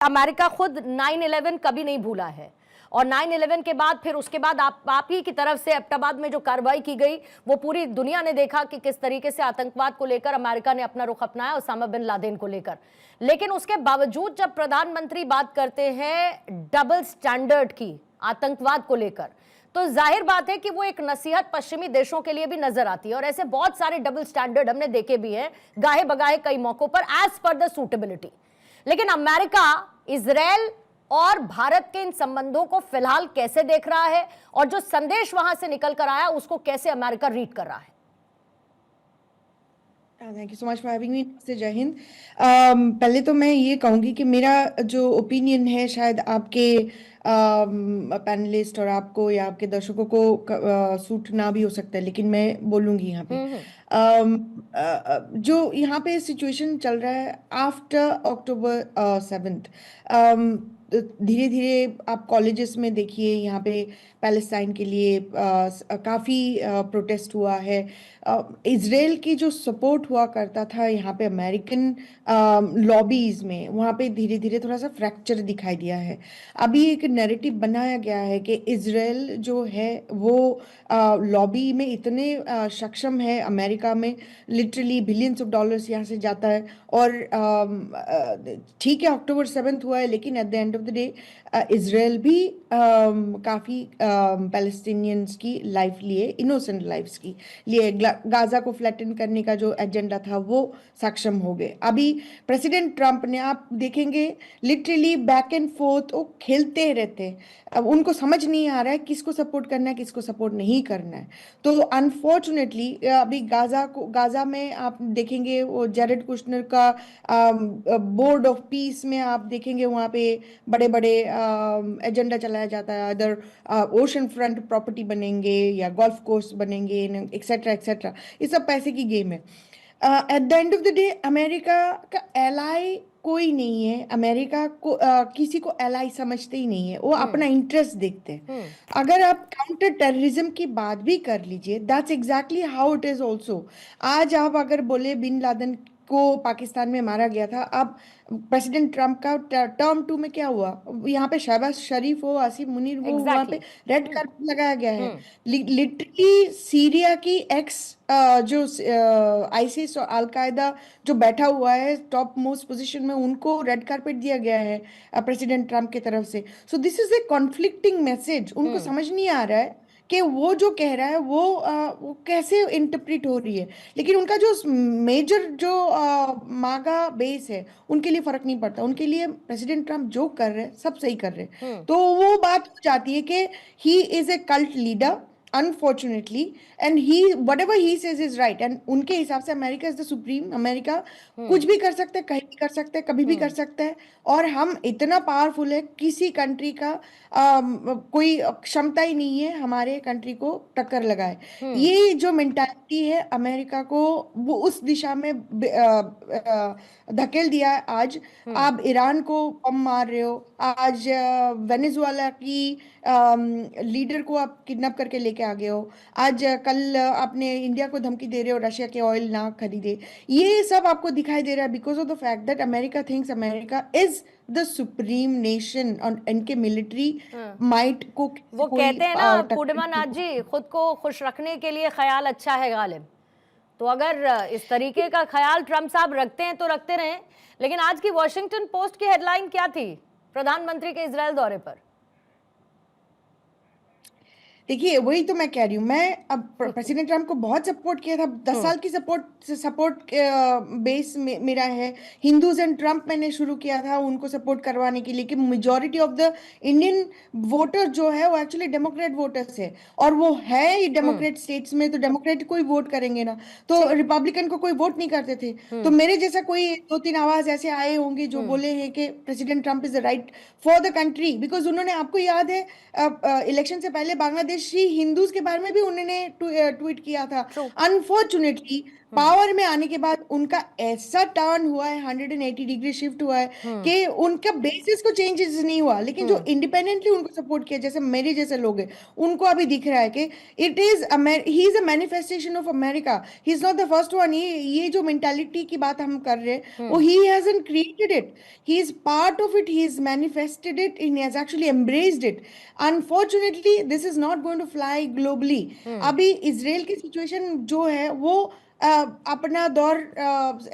America खुद 9/11 कभी नहीं भूला है और 9/11 के बाद फिर उसके बाद आप ही की तरफ से एबटाबाद में जो कार्रवाई की गई वो पूरी दुनिया ने देखा कि किस तरीके से आतंकवाद को लेकर अमेरिका ने अपना रुख अपनाया ओसामा बिन लादेन को लेकर। लेकिन उसके बावजूद जब प्रधानमंत्री बात करते हैं डबल स्टैंडर्ड की आतंकवाद को लेकर, तो जाहिर बात है कि वो एक नसीहत पश्चिमी देशों के लिए भी नजर आती है और ऐसे बहुत सारे डबल स्टैंडर्ड हमने देखे भी हैं गाहे बगाहे कई मौकों पर एज पर द सूटेबिलिटी। लेकिन अमेरिका इजराइल और भारत के इन संबंधों को फिलहाल कैसे देख रहा है और जो संदेश वहां से निकल कर आया उसको कैसे अमेरिका रीड कर रहा है? Thank you so much for having me. से जय हिंद। पहले तो मैं ये कहूँगी कि मेरा जो ओपिनियन है शायद आपके पैनलिस्ट और आपको या आपके दर्शकों को सूट ना भी हो सकता है, लेकिन मैं बोलूँगी यहाँ पे। जो यहाँ पे सिचुएशन चल रहा है आफ्टर अक्टूबर 7th, धीरे धीरे आप कॉलेजेस में देखिए यहाँ पे पैलेस्टाइन के लिए काफ़ी प्रोटेस्ट हुआ है। इजराइल की जो सपोर्ट हुआ करता था यहाँ पे अमेरिकन लॉबीज में, वहाँ पे धीरे धीरे थोड़ा सा फ्रैक्चर दिखाई दिया है। अभी एक नैरेटिव बनाया गया है कि इजराइल जो है वो लॉबी में इतने सक्षम है, अमेरिका में लिटरली बिलियंस ऑफ डॉलर्स यहाँ से जाता है। और ठीक है अक्टूबर 7th हुआ है, लेकिन at the end of the day Israel भी काफ़ी पैलेस्टीनियंस की लाइफ लिए, इनोसेंट लाइफ्स की लिए, गाजा को फ्लैटन करने का जो एजेंडा था वो सक्षम हो गए। अभी प्रेसिडेंट ट्रंप ने, आप देखेंगे लिटरली बैक एंड फोर्थ वो खेलते रहते हैं। अब उनको समझ नहीं आ रहा है किसको सपोर्ट करना है किसको सपोर्ट नहीं करना है। तो अनफॉर्चुनेटली अभी गाजा में आप देखेंगे वो जेरेड कुशनर का बोर्ड ऑफ पीस में आप देखेंगे वहाँ पे बड़े बड़े एजेंडा चलाया जाता है, अदर ओशन फ्रंट प्रॉपर्टी बनेंगे या गोल्फ कोर्स बनेंगे एक्सेट्रा एक्सेट्रा। ये सब पैसे की गेम है। At the end of the day America का एलाई कोई नहीं है। अमेरिका को किसी को एलाई समझते ही नहीं है, वो अपना इंटरेस्ट देखते हैं। अगर आप काउंटर टेररिज्म की बात भी कर लीजिए, that's exactly how it is also. आज आप अगर बोले बिन लादेन को पाकिस्तान में मारा गया था, अब प्रेसिडेंट ट्रंप का टर्म 2 में क्या हुआ, यहाँ पे शहबाज शरीफ हो, आसिफ मुनीर हो, वहाँ पे रेड कार्पेट लगाया गया है। लिटरली सीरिया की एक्स जो आईसिस और अलकायदा जो बैठा हुआ है टॉप मोस्ट पोजीशन में, उनको रेड कार्पेट दिया गया है प्रेसिडेंट ट्रंप की तरफ से। So this is a conflicting message. उनको समझ नहीं आ रहा है कि वो जो कह रहा है वो कैसे इंटरप्रिट हो रही है। लेकिन उनका जो मेजर जो मागा बेस है उनके लिए फर्क नहीं पड़ता। उनके लिए प्रेसिडेंट ट्रंप जो कर रहे हैं सब सही कर रहे हैं। तो वो बात हो जाती है कि he is a cult leader unfortunately and he whatever he says is right। And उनके हिसाब से America is the supreme. America कुछ भी कर सकता है, कहीं भी कर सकता है, कभी भी कर सकता है। और हम इतना पावरफुल है, किसी कंट्री का कोई क्षमता ही नहीं है हमारे कंट्री को टक्कर लगाए। ये जो मेंटालिटी है अमेरिका को, वो उस दिशा में धकेल दिया है। आज आप ईरान को बम मार रहे हो, आज वेनेजुएला की लीडर को आप किडनैप करके लेके आ गए हो, आज कल आपने इंडिया को धमकी दे रहे हो रशिया के ऑयल ना खरीदे। ये सब आपको दिखाई दे रहा है because of the fact that America thinks America is the supreme nation और इनके मिलिट्री माइट को वो कहते हैं ना पूर्णिमा नाथ जी, खुद को खुश रखने के लिए ख्याल अच्छा है गालिब। तो अगर इस तरीके का ख्याल ट्रंप साहब रखते हैं तो रखते रहें। लेकिन आज की वॉशिंगटन पोस्ट की हेडलाइन क्या थी प्रधानमंत्री के इजराइल दौरे पर? देखिए वही तो मैं कह रही हूँ। मैं अब प्रेसिडेंट ट्रंप को बहुत सपोर्ट किया था, 10 साल की सपोर्ट बेस मेरा है। हिंदूज एंड ट्रंप मैंने शुरू किया था उनको सपोर्ट करवाने के लिए कि majority of the Indian voter जो है वो एक्चुअली डेमोक्रेट वोटर्स है, और वो है डेमोक्रेट स्टेट्स में, तो डेमोक्रेट को ही वोट करेंगे ना, तो रिपब्लिकन को कोई वोट नहीं करते थे। तो मेरे जैसा कोई 2-3 आवाज ऐसे आए होंगे जो बोले हैं कि president Trump is the right for the country. Because उन्होंने, आपको याद है इलेक्शन से पहले बांग्लादेशी हिंदूज के बारे में भी उन्होंने ट्वीट किया था। अनफॉर्चुनेटली पावर में आने के बाद उनका ऐसा टर्न हुआ है, 180 डिग्री शिफ्ट हुआ है कि उनका बेसिस को चेंजेस नहीं हुआ, लेकिन जो इंडिपेंडेंटली उनको सपोर्ट किया, जैसे मेरे जैसे लोग हैं, उनको अभी दिख रहा है कि it is he is a manifestation of America. He is not the first one. ये जो मेंटालिटी की बात हम कर रहे हैं, वो he hasn't created it, he is part of it, he is manifested it, he has actually embraced it. Unfortunately this is not going to fly globally. अभी इसराइल की सिचुएशन जो है वो अपना दौर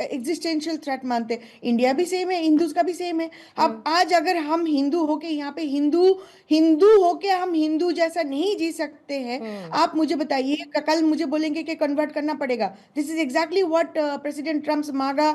एग्जिस्टेंशियल थ्रेट मानते हैं। इंडिया भी सेम है, हिंदूज का भी सेम है। अब आज अगर हम हिंदू होके यहाँ पे हिंदू हिंदू होके हम हिंदू जैसा नहीं जी सकते हैं, आप मुझे बताइए, कल मुझे बोलेंगे कि कन्वर्ट करना पड़ेगा। This is exactly what president Trump's MAGA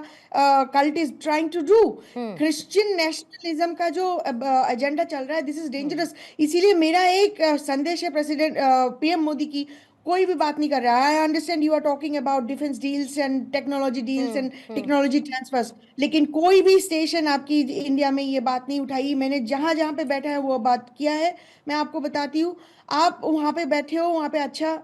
cult is trying to do. Christian nationalism का जो एजेंडा चल रहा है, दिस इज डेंजरस। इसीलिए मेरा एक संदेश है प्रेसिडेंट पीएम मोदी की, कोई भी बात नहीं कर रहा है। I understand you are talking about defence deals and technology deals and technology transfers, लेकिन कोई भी स्टेशन आपकी इंडिया में ये बात नहीं उठाई। मैंने जहां जहां पे बैठा है वो बात किया है। मैं आपको बताती हूँ, आप वहां पे बैठे हो, वहां पे अच्छा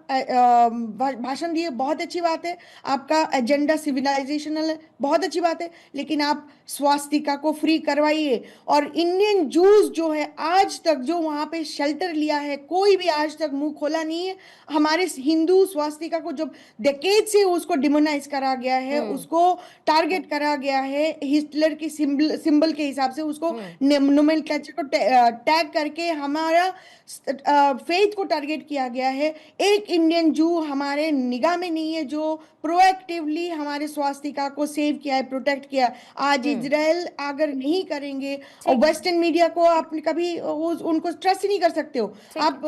भाषण दिए, बहुत अच्छी बात है। आपका एजेंडा सिविलाइजेशनल है, बहुत अच्छी बात है, लेकिन आप स्वास्तिका को फ्री करवाइए। और इंडियन जूस जो है, आज तक जो वहां पे शेल्टर लिया है, कोई भी आज तक मुंह खोला नहीं है। हमारे हिंदू स्वास्तिका को जब डेकेड से उसको डिमोनाइज करा गया है, उसको टारगेट करा गया है, हिटलर की सिंबल के हिसाब से उसको नोमेनक्लेचर को टैग करके हमारा फेथ को टारगेट किया गया है। एक इंडियन जू हमारे निगाह में नहीं है जो प्रोएक्टिवली हमारे स्वास्तिका को सेव किया है, प्रोटेक्ट किया। आज इजराइल अगर नहीं करेंगे, और वेस्टर्न मीडिया को आप कभी उनको ट्रस्ट ही नहीं कर सकते हो। आप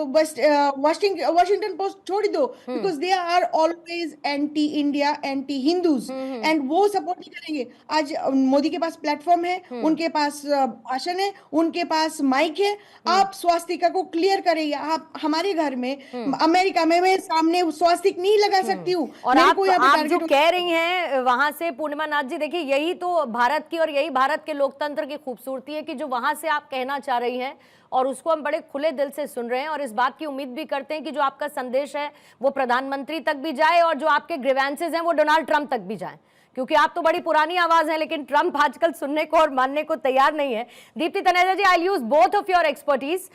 वाशिंगटन पोस्ट छोड़ दो, because they are always anti India, anti Hindus, and वो सपोर्ट नहीं करेंगे। आज मोदी के पास प्लेटफॉर्म है, उनके पास भाषण है, उनके पास माइक है। आप स्वास्तिका को क्लियर करिए। आप हमारे घर में अमेरिका में मैं सामने स्वास्तिक नहीं लगा सकती हूँ। और आप जो कह रही हैं वहां से, पूर्णिमा नाथ जी, देखिए यही तो भारत की और यही भारत के लोकतंत्र की खूबसूरती है कि जो वहां से आप कहना चाह रही हैं और उसको हम बड़े खुले दिल से सुन रहे हैं, और इस बात की उम्मीद भी करते हैं कि जो आपका संदेश है वो प्रधानमंत्री तक भी जाए और जो आपके ग्रीवेंसेस हैं वो डोनाल्ड ट्रंप तक भी जाए, क्योंकि आप तो बड़ी पुरानी आवाज है, लेकिन ट्रंप आजकल सुनने को और मानने को तैयार नहीं है। Deepti Taneja ji, I use both of your expertise,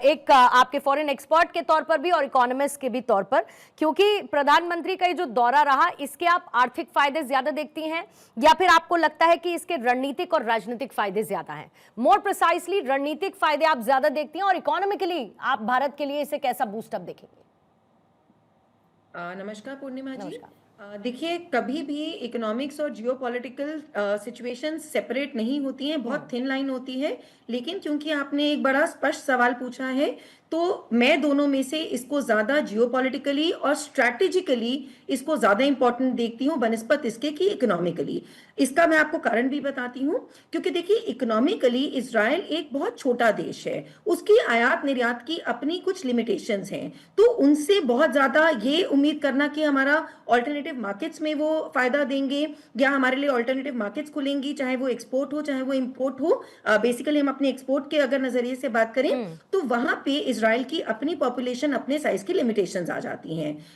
एक आपके फॉरेन एक्सपर्ट के तौर पर भी और इकोनॉमिस्ट के भी तौर पर, क्योंकि प्रधानमंत्री का ये जो दौरा रहा, इसके आप आर्थिक फायदे ज्यादा देखती हैं या फिर आपको लगता है कि इसके रणनीतिक और राजनीतिक फायदे ज्यादा हैं? मोर प्रिसाइसली रणनीतिक फायदे आप ज्यादा देखती हैं, और इकोनॉमिकली आप भारत के लिए इसे कैसा बूस्टअप देखेंगे? नमस्कार पूर्णिमा जी। देखिए, कभी भी इकोनॉमिक्स और जियोपॉलिटिकल सिचुएशन सेपरेट नहीं होती हैं, बहुत थिन लाइन होती है। लेकिन क्योंकि आपने एक बड़ा स्पष्ट सवाल पूछा है, तो मैं दोनों में से इसको ज्यादा जियोपॉलिटिकली और स्ट्रैटेजिकली इसको ज्यादा इंपॉर्टेंट देखती हूँ बनिस्बत इसके कि इकोनॉमिकली। इसका मैं आपको कारण भी बताती हूँ, क्योंकि देखिए इकोनॉमिकली इजराइल एक बहुत छोटा देश है, उसकी आयात निर्यात की अपनी कुछ लिमिटेशंस हैं, तो उनसे बहुत ज्यादा ये उम्मीद करना कि हमारा ऑल्टरनेटिव मार्केट्स में वो फायदा देंगे या हमारे लिए ऑल्टरनेटिव मार्केट्स खुलेंगी, चाहे वो एक्सपोर्ट हो चाहे वो इंपोर्ट हो। बेसिकली हम अपने एक्सपोर्ट के अगर नजरिए से बात करें तो वहां पे इजराइल की अपनी पॉपुलेशन, अपने साइज की लिमिटेशंस आ जाती हैं।